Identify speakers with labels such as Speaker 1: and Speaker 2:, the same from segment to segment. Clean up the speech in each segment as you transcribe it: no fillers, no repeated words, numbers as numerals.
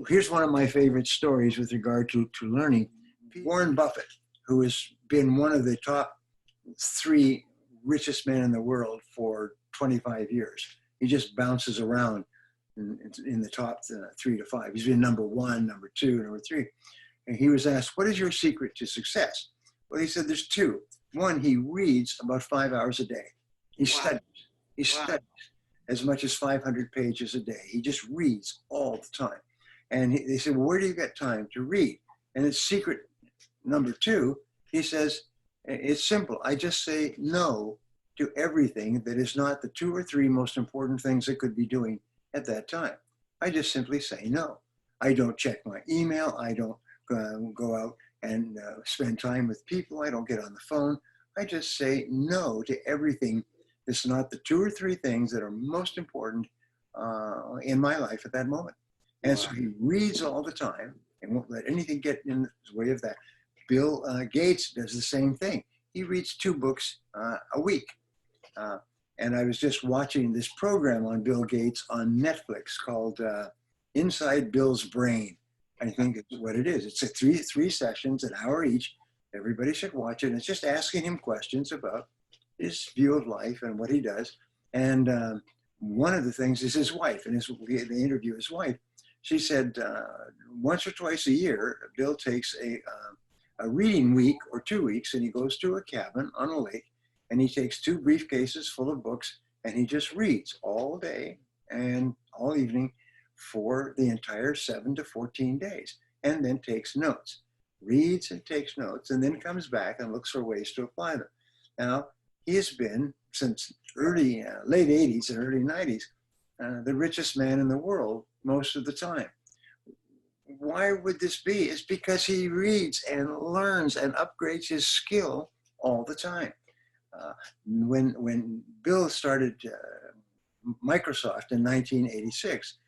Speaker 1: Here's one of my favorite stories with regard to learning. Warren Buffett, who has been one of the top 3 richest men in the world for 25 years. He just bounces around in the top 3 to 5. He's been number 1, number 2, number 3. And he was asked, what is your secret to success? Well, he said there's 2. One, he reads about 5 hours a day. He studies. He studies as much as 500 pages a day. He just reads all the time. And they said, well, where do you get time to read? And it's secret number 2. He says, it's simple. I just say no to everything that is not the 2 or 3 most important things I could be doing at that time. I just simply say no. I don't check my email. I don't go out and spend time with people. I don't get on the phone. I just say no to everything that's not the 2 or 3 things that are most important in my life at that moment. And so he reads all the time and won't let anything get in his way of that. Bill Gates does the same thing. He reads 2 books a week. And I was just watching this program on Bill Gates on Netflix called Inside Bill's Brain. I think it's what it is. It's a three sessions, an hour each. Everybody should watch it. It's just asking him questions about his view of life and what he does. And one of the things is his wife. And they interview his wife. She said once or twice a year, Bill takes a reading week or 2 weeks, and he goes to a cabin on a lake, and he takes 2 briefcases full of books, and he just reads all day and all evening for the entire 7 to 14 days, and then takes notes, reads and takes notes, and then comes back and looks for ways to apply them. Now, he has been, since late 80s and early 90s, the richest man in the world most of the time. Why would this be? It's because he reads and learns and upgrades his skill all the time. When Bill started Microsoft in 1986,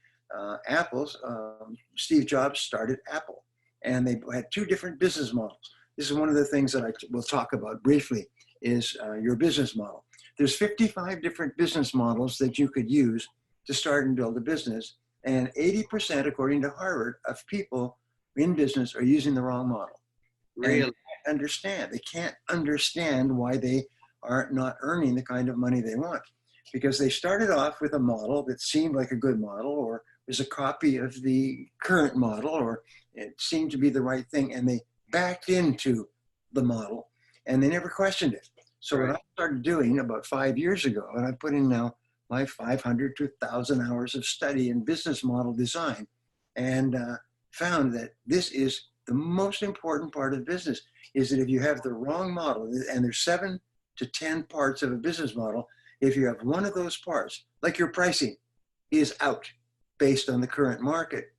Speaker 1: Steve Jobs started Apple, and they had 2 different business models. This is one of the things that I will talk about briefly, is your business model. There's 55 different business models that you could use to start and build a business, and 80%, according to Harvard, of people in business are using the wrong model.
Speaker 2: Really?
Speaker 1: They can't understand why they are not earning the kind of money they want, because they started off with a model that seemed like a good model, or was a copy of the current model, or it seemed to be the right thing, and they backed into the model and they never questioned it. So what I started doing about 5 years ago, and I put in now my 500 to 1,000 hours of study in business model design, and found that this is the most important part of business, is that if you have the wrong model, and there's 7 to 10 parts of a business model, if you have one of those parts, like your pricing is out based on the current market,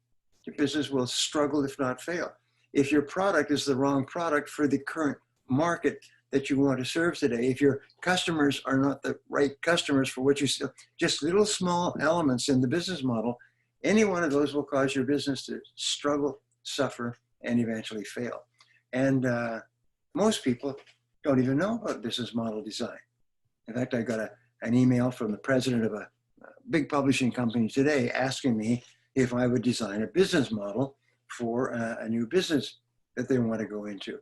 Speaker 1: your business will struggle, if not fail. If your product is the wrong product for the current market that you want to serve today, if your customers are not the right customers for what you sell, just little small elements in the business model, any one of those will cause your business to struggle, suffer, and eventually fail. And most people don't even know about business model design. In fact, I got an email from the president of a big publishing company today asking me if I would design a business model for a new business that they want to go into.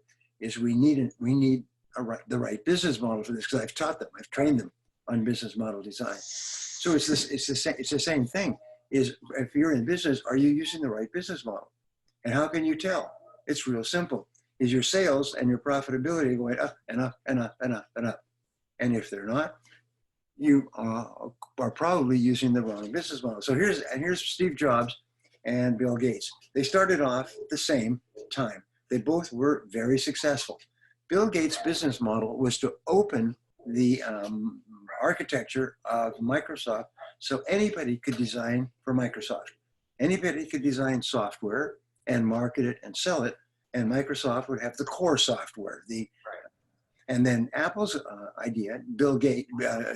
Speaker 1: We need the right business model for this, because I've taught them, I've trained them on business model design. So it's the same thing. Is if you're in business, are you using the right business model? And how can you tell? It's real simple. Is your sales and your profitability going up and up and up and up and up? And if they're not, you are probably using the wrong business model. So here's Steve Jobs and Bill Gates. They started off at the same time. They both were very successful. Bill Gates' business model was to open the architecture of Microsoft so anybody could design for Microsoft. Anybody could design software and market it and sell it, and Microsoft would have the core software. And then Apple's idea,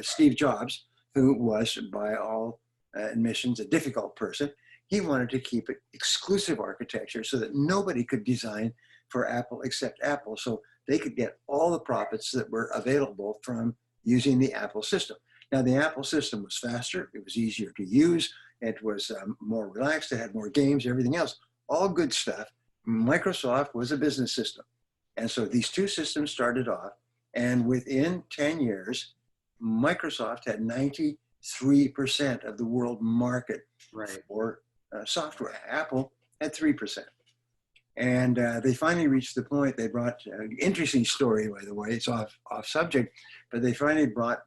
Speaker 1: Steve Jobs, who was by all admissions a difficult person, he wanted to keep it exclusive architecture so that nobody could design for Apple except Apple, so they could get all the profits that were available from using the Apple system. Now, the Apple system was faster, it was easier to use, It was more relaxed. It had more games, everything else. All good stuff. Microsoft was a business system. And so these two systems started off, and within 10 years, Microsoft had 93% of the world market for software. Apple had 3%. And they finally reached the point, they brought, interesting story, by the way, it's off subject, but they finally brought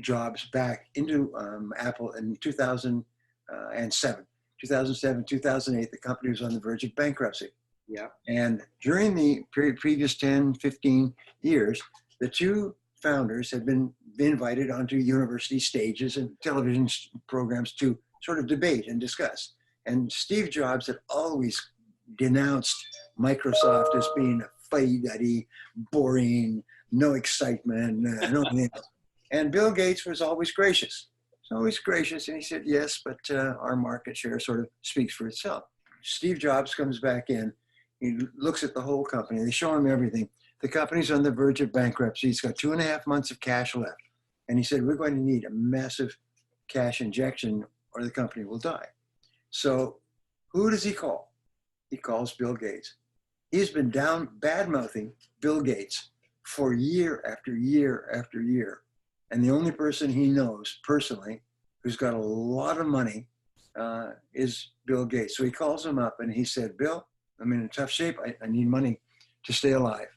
Speaker 1: Jobs back into Apple in 2007. 2007, 2008, the company was on the verge of bankruptcy.
Speaker 2: Yeah.
Speaker 1: And during the previous 10, 15 years, the two founders had been invited onto university stages and television programs to sort of debate and discuss. And Steve Jobs had always denounced Microsoft as being a fuddy-duddy, boring, no excitement, no anything else. And Bill Gates was always gracious. He's always gracious, and he said, yes, but our market share sort of speaks for itself. Steve Jobs comes back in. He looks at the whole company. They show him everything. The company's on the verge of bankruptcy. It's got 2.5 months of cash left. And he said, we're going to need a massive cash injection or the company will die. So who does he call? He calls Bill Gates. He's been bad-mouthing Bill Gates for year after year after year. And the only person he knows personally who's got a lot of money is Bill Gates. So he calls him up and he said, Bill, I'm in tough shape. I need money to stay alive.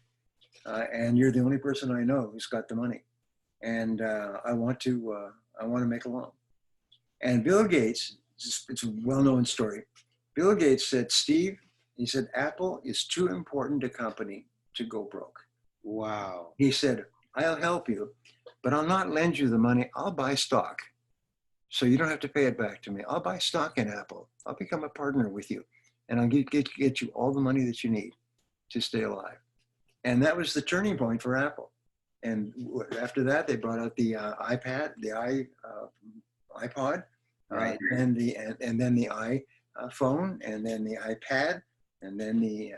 Speaker 1: And you're the only person I know who's got the money. And I want to make a loan. And Bill Gates, it's a well-known story. Bill Gates said, Steve, he said, Apple is too important a company to go broke.
Speaker 2: Wow.
Speaker 1: He said, I'll help you, but I'll not lend you the money. I'll buy stock. So you don't have to pay it back to me. I'll buy stock in Apple. I'll become a partner with you. And I'll get you all the money that you need to stay alive. And that was the turning point for Apple. And after that, they brought out the iPad, the iPod,
Speaker 2: right,
Speaker 1: and then the iPhone, and then the iPad, and then the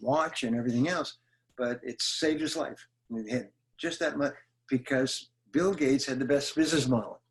Speaker 1: watch and everything else. But it saved his life. It had just that much because Bill Gates had the best business model.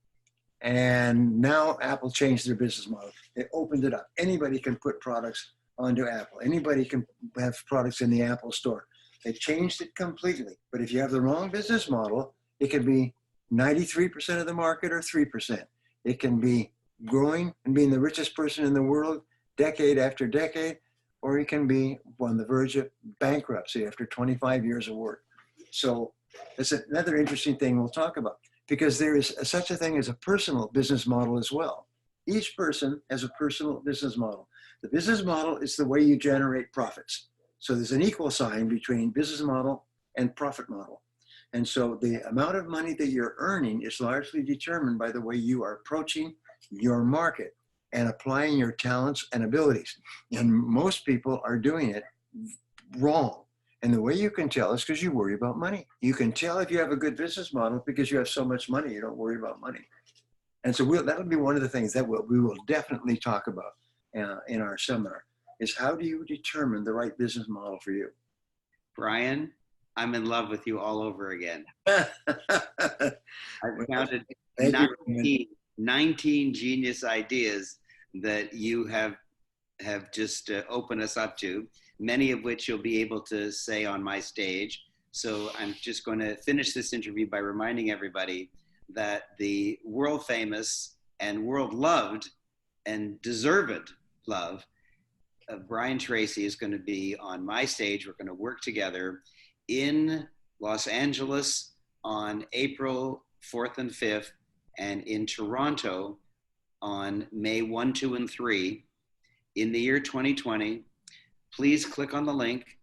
Speaker 1: And now Apple changed their business model. They opened it up. Anybody can put products onto Apple. Anybody can have products in the Apple store. They changed it completely. But if you have the wrong business model, it can be 93% of the market or 3%. It can be growing and being the richest person in the world decade after decade, or it can be on the verge of bankruptcy after 25 years of work. So that's another interesting thing we'll talk about, because there is such a thing as a personal business model as well. Each person has a personal business model. The business model is the way you generate profits. So there's an equal sign between business model and profit model. And so the amount of money that you're earning is largely determined by the way you are approaching your market and applying your talents and abilities. And most people are doing it wrong. And the way you can tell is because you worry about money. You can tell if you have a good business model because you have so much money, you don't worry about money. And so that'll be one of the things that we will definitely talk about in our seminar, is how do you determine the right business model for you?
Speaker 2: Brian, I'm in love with you all over again. I've counted 19 genius ideas that you have just opened us up to, many of which you'll be able to say on my stage. So I'm just going to finish this interview by reminding everybody that the world famous and world loved and deserved love of Brian Tracy is going to be on my stage. We're going to work together in Los Angeles on April 4th and 5th, and in Toronto on May 1, 2, and 3 in the year 2020. Please click on the link.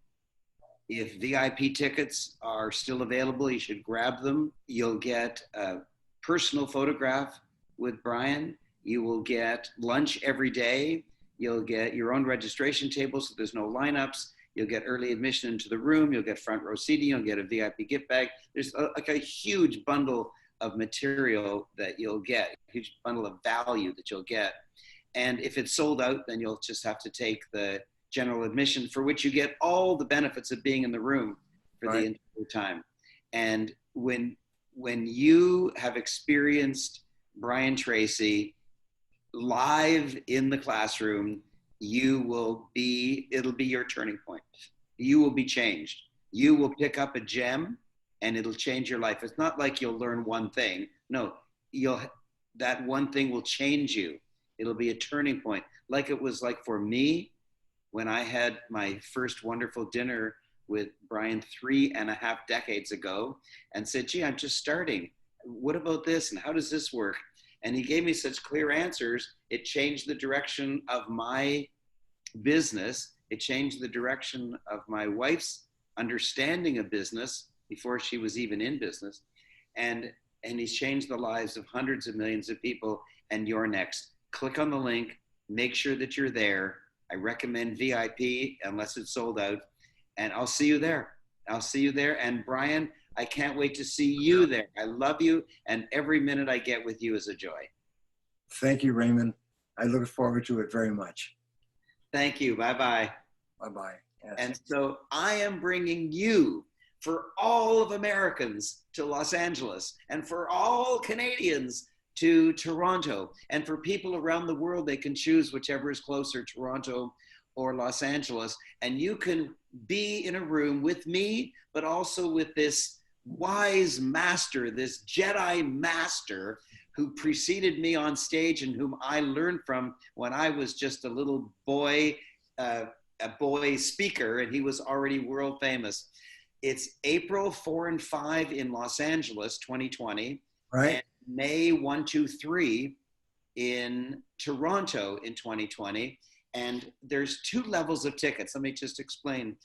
Speaker 2: If VIP tickets are still available, you should grab them. You'll get a personal photograph with Brian. You will get lunch every day. You'll get your own registration table, so there's no lineups. You'll get early admission into the room. You'll get front row seating. You'll get a VIP gift bag. There's like a huge bundle of material that you'll get, a huge bundle of value that you'll get. And if it's sold out, then you'll just have to take the general admission, for which you get all the benefits of being in the room for the entire time. And when you have experienced Brian Tracy live in the classroom, it'll be your turning point. You will be changed. You will pick up a gem and it'll change your life. It's not like you'll learn one thing. No, that one thing will change you. It'll be a turning point. Like it was like for me, when I had my first wonderful dinner with Brian 3.5 decades ago and said, gee, I'm just starting. What about this? And how does this work? And he gave me such clear answers. It changed the direction of my business. It changed the direction of my wife's understanding of business before she was even in business. And he's changed the lives of hundreds of millions of people. And you're next. Click on the link. Make sure that you're there. I recommend VIP unless it's sold out. And I'll see you there. I'll see you there. And Brian, I can't wait to see you there. I love you. And every minute I get with you is a joy.
Speaker 1: Thank you, Raymond. I look forward to it very much.
Speaker 2: Thank you. Bye-bye.
Speaker 1: Bye-bye. Yes.
Speaker 2: And so I am bringing you, for all of Americans, to Los Angeles, and for all Canadians to Toronto, and for people around the world, they can choose whichever is closer, Toronto or Los Angeles. And you can be in a room with me, but also with this wise master, this Jedi master who preceded me on stage and whom I learned from when I was just a little boy, a boy speaker, and he was already world famous. It's April 4 and 5 in Los Angeles, 2020.
Speaker 1: Right.
Speaker 2: And May 1, 2, 3 in Toronto in 2020. And there's 2 levels of tickets. Let me just explain.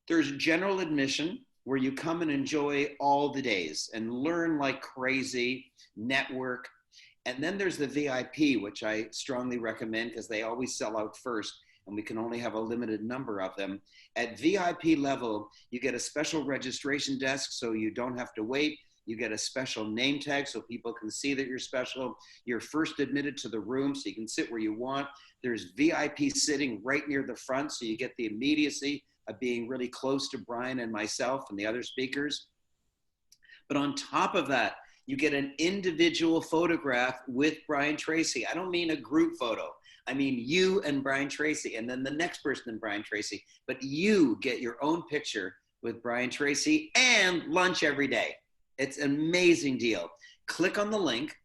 Speaker 2: There's general admission, where you come and enjoy all the days and learn like crazy, network. And then there's the VIP, which I strongly recommend because they always sell out first and we can only have a limited number of them. At VIP level, you get a special registration desk so you don't have to wait. You get a special name tag so people can see that you're special. You're first admitted to the room so you can sit where you want. There's VIP sitting right near the front so you get the immediacy of being really close to Brian and myself and the other speakers. But on top of that, you get an individual photograph with Brian Tracy. I don't mean a group photo. I mean you and Brian Tracy, and then the next person and Brian Tracy. But you get your own picture with Brian Tracy and lunch every day. It's an amazing deal. Click on the link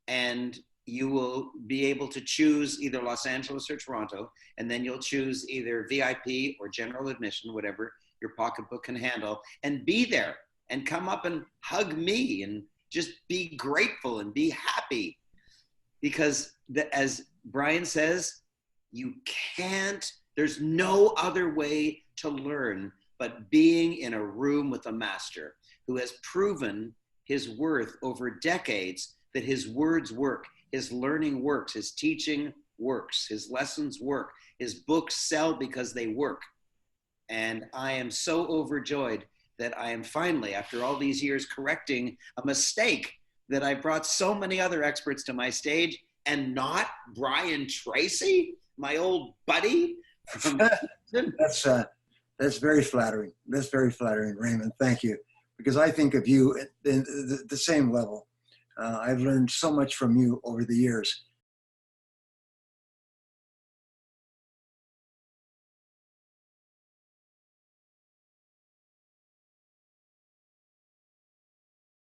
Speaker 2: and you will be able to choose either Los Angeles or Toronto, and then you'll choose either VIP or general admission, whatever your pocketbook can handle, and be there and come up and hug me and just be grateful and be happy. Because as Brian says, there's no other way to learn but being in a room with a master who has proven his worth over decades, that his words work, his learning works, his teaching works, his lessons work, his books sell because they work. And I am so overjoyed that I am finally, after all these years, correcting a mistake that I brought so many other experts to my stage and not Brian Tracy, my old buddy.
Speaker 1: That's very flattering. That's very flattering, Raymond. Thank you. Because I think of you at the same level. I've learned so much from you over the years.